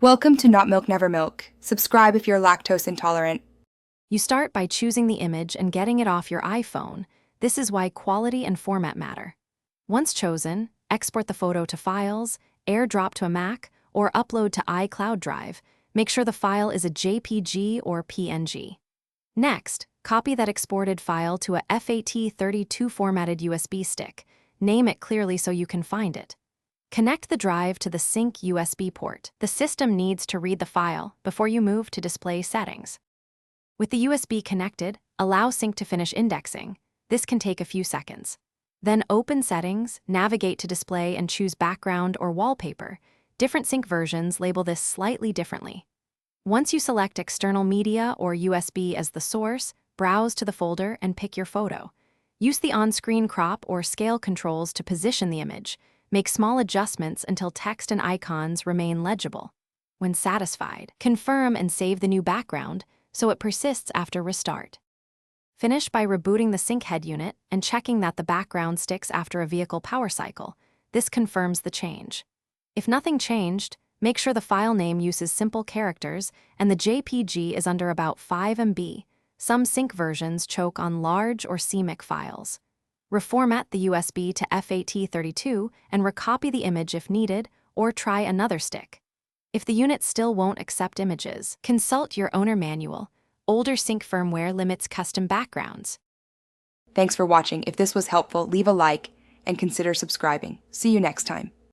Welcome to Not Milk Never Milk. Subscribe if you're lactose intolerant. You start by choosing the image and getting it off your iPhone. This is why quality and format matter. Once chosen, export the photo to Files, AirDrop to a Mac, or upload to iCloud Drive. Make sure the file is a JPG or PNG. Next, copy that exported file to a FAT32 formatted USB stick. Name it clearly so you can find it. Connect the drive to the sync USB port. The system needs to read the file before you move to display settings. With the USB connected, allow sync to finish indexing. This can take a few seconds. Then open Settings, navigate to Display and choose Background or Wallpaper. Different sync versions label this slightly differently. Once you select external media or USB as the source, browse to the folder and pick your photo. Use the on-screen crop or scale controls to position the image. Make small adjustments until text and icons remain legible. When satisfied, confirm and save the new background so it persists after restart. Finish by rebooting the sync head unit and checking that the background sticks after a vehicle power cycle. This confirms the change. If nothing changed, make sure the file name uses simple characters and the JPG is under about 5 MB. Some sync versions choke on large or CMYK files. Reformat the USB to FAT32 and recopy the image if needed, or try another stick. If the unit still won't accept images, consult your owner manual. Older sync firmware limits custom backgrounds. Thanks for watching. If this was helpful, leave a like and consider subscribing. See you next time.